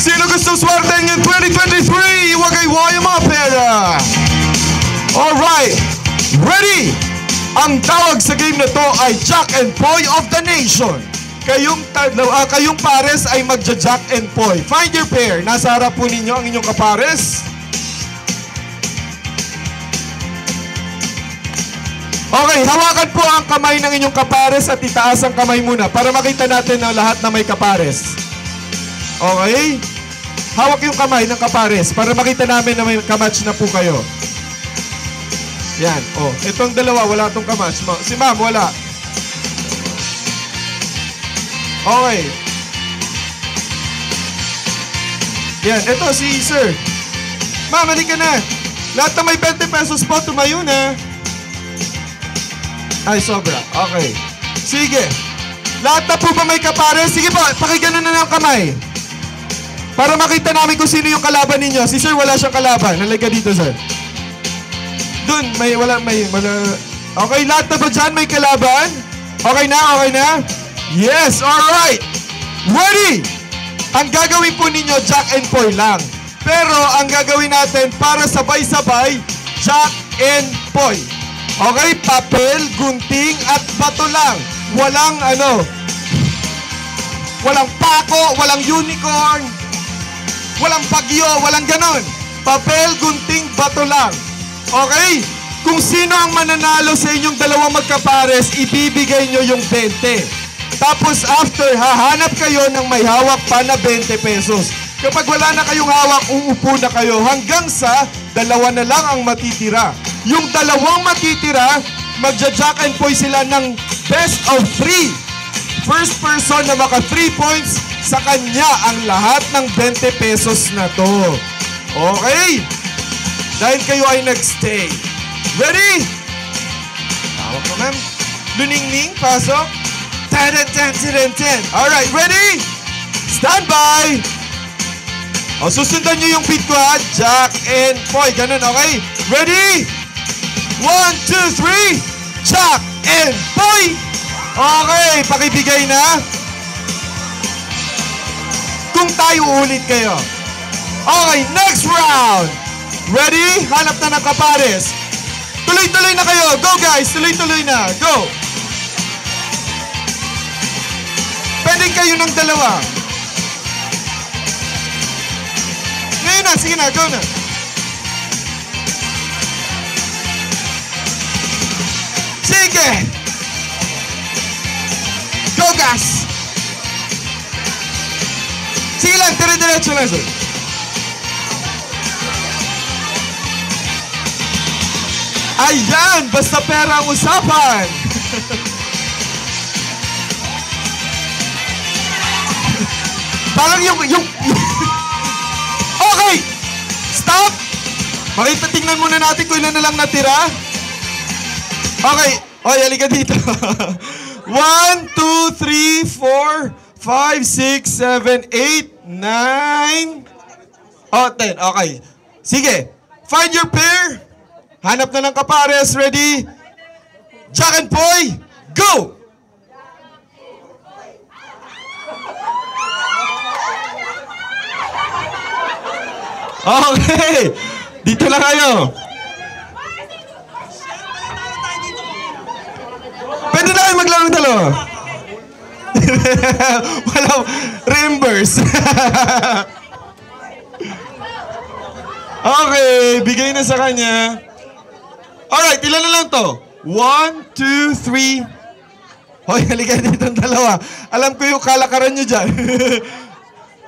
Sino gusto swerte ng 2023? Huwag kayo yung mga pera. Alright. Ready? Ang tawag sa game na to ay Jack and Poy of the Nation. Kayong pares ay magja-Jack and Poy. Find your pair. Nasa harap po ninyo ang inyong kapares. Okay, hawakan po ang kamay ng inyong kapares at itaas ang kamay muna para makita natin na lahat na may kapares. Okay? Hawak yung kamay ng kapares para makita namin na may kamatch na po kayo. Yan. Oh, itong dalawa, wala itong kamatch. Si ma'am, wala. Okay. Yan. Ito, si sir. Ma'am, halika na. Lahat na may 20 pesos po, tumayo na. Ay, sobra. Okay. Sige. Lahat na po ba may kapares? Sige po, pakigano na ng kamay. Para makita namin kung sino yung kalaban ninyo. Si sir, wala siyang kalaban. Halika dito, sir. Dun, wala. Okay, lahat na ba dyan may kalaban? Okay na? Yes, alright. Ready? Ang gagawin po ninyo, Jack and Poy lang. Pero, ang gagawin natin para sabay-sabay, Jack and Poy. Okay, papel, gunting, at bato lang. Walang pako, walang unicorn, walang bagyo, walang ganon. Papel, gunting, bato lang. Okay? Kung sino ang mananalo sa inyong dalawang magkapares, ibibigay nyo yung 20. Tapos after, hahanap kayo ng may hawak pa na 20 pesos. Kapag wala na kayong hawak, uupo na kayo hanggang sa dalawa na lang ang matitira. Yung dalawang matitira, magja-Jack and Poy sila ng best of 3. First person na maka 3 points, sa kanya ang lahat ng 20 pesos na to. Okay? Dahil kayo ay nag-stay. Ready? Tawag ko, ma'am. Luningning, pasok. 10. Alright, ready? Stand by. O, susundan nyo yung beat ko, ha? Jack and Poy. Ganun, okay? Ready? 1, 2, 3. Jack and Poy. Okay, pakibigay na. Kung tayo ulit kayo. Okay, next round. Ready? Hanap na ng kapares. Tuloy-tuloy na kayo. Go, guys. Tuloy-tuloy na. Go. Pwede kayo ng dalawa. Ngayon na. Sige na. Go na. Sige. Go, gas. Sige lang. Dire-diretso lang, sir. Ayan. Basta pera ang usapan. Parang yung Okay! Stop! Tingnan muna natin kung ilan na lang natira. Okay. Oy, halika dito. 1, 2, 3, 4, 5, 6, 7, 8, 9. Oh, 10. Okay. Sige. Find your pair. Hanap na ng kapares. Ready? Jack and Poy. Go! Okay. Dito lang kayo. Pwede na kayo maglaro ng dalawa. Walang reimburse. Okay. Bigay na sa kanya. Alright. Ilan na lang to? 1, 2, 3. Hoy, halika dito ng dalawa. Alam ko yung kalakaran nyo dyan.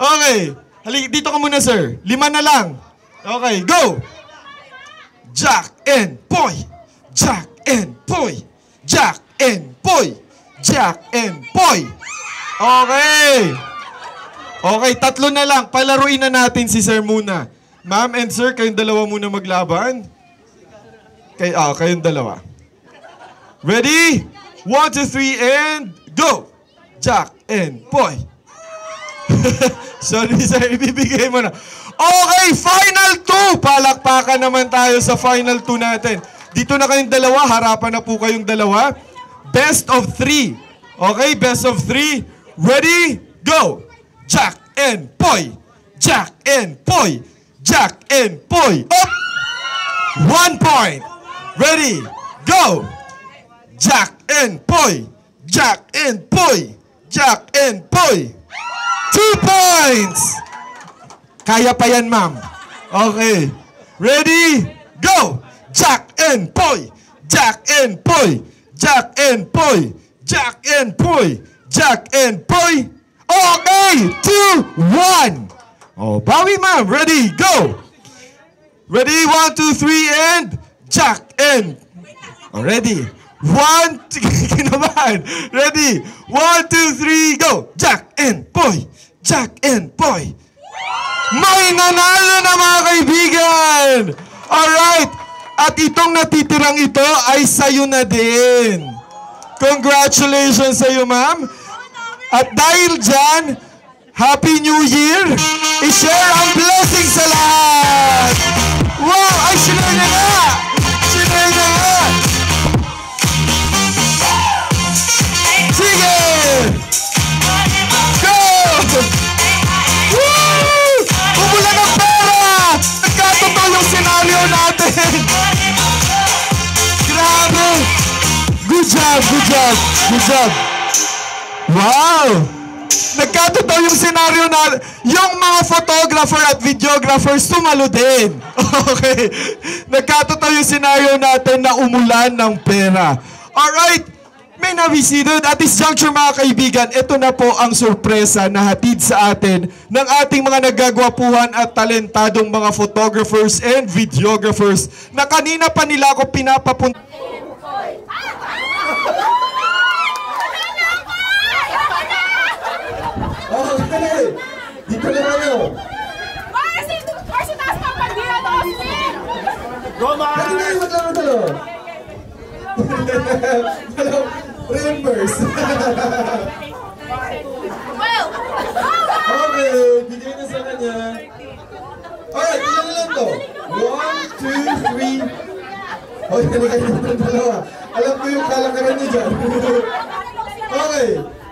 Okay. Halika, dito ka muna, sir. 5 na lang. Okay, go! Jack and Poy! Jack and Poy! Jack and Poy! Jack and Poy! Okay! Okay, 3 na lang. Palaruin na natin si sir muna. Ma'am and sir, kayong dalawa muna maglaban. Kayong dalawa. Ready? 1, 2, 3, and go! Jack and Poy! Sorry sir, ibibigay mo na. Okay, final 2. Palakpakan naman tayo sa final 2 natin. Dito na kayong dalawa, harapan na po kayong dalawa. Best of 3. Okay, best of 3. Ready? Go! Jack and Poy! Jack and Poy. Jack and Poy. Up. 1 point. Ready, go. Jack and Poy. Jack and Poy. Jack and Poy. 2 points. Kaya pa yan, ma'am. Okay. Ready, go. Jack and Poy. Jack and Poy. Jack and Poy. Jack and Poy. Jack and Poy. Okay, 2-1. Oh, bawi, ma'am. Ready, go. Ready, 1, 2, 3, and Jack and... Oh, ready. 1, 2, kinabahan. Ready, 1, 2, 3, go. Jack and Poy. Jack and Poy. May nanalo na, mga kaibigan. Alright. At itong natitirang ito ay sa'yo na din. Congratulations sa'yo, ma'am. At dahil dyan, Happy New Year! I-share ang blessing sa lahat! Wow! Ay, sinare niya nga! Sinare niya nga! Sige! Go! Woo! Umula ng pera! Nagkatotoo yung senaryo natin! Grabe! Good job! Good job! Good job! Wow! Nagkatotoo yung senaryo na yung mga photographer at videographers sumalo din. Okay. Nagkatotoo yung senaryo natin na umulan ng pera. Alright. May na-visited. At this juncture, mga kaibigan, ito na po ang sorpresa na hatid sa atin ng ating mga nagagwapuhan at talentadong mga photographers and videographers na kanina pa nila ako pinapapunta. Okay, dito na kayo. Kasi taas pa pag di na Austin! Roma! Lagi na yung maglaro-talo. Reimburse. Okay, bigay na sa kanya. Alright, ilan na lang to? 1, 2, 3. Okay, kayo ng dalawa. Alam ko yung kalakaran niyo dyan. Okay.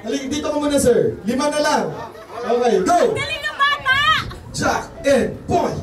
Dito ka muna, sir. 5 na lang. Okay, go! Galing ng bata! Jack and Poy!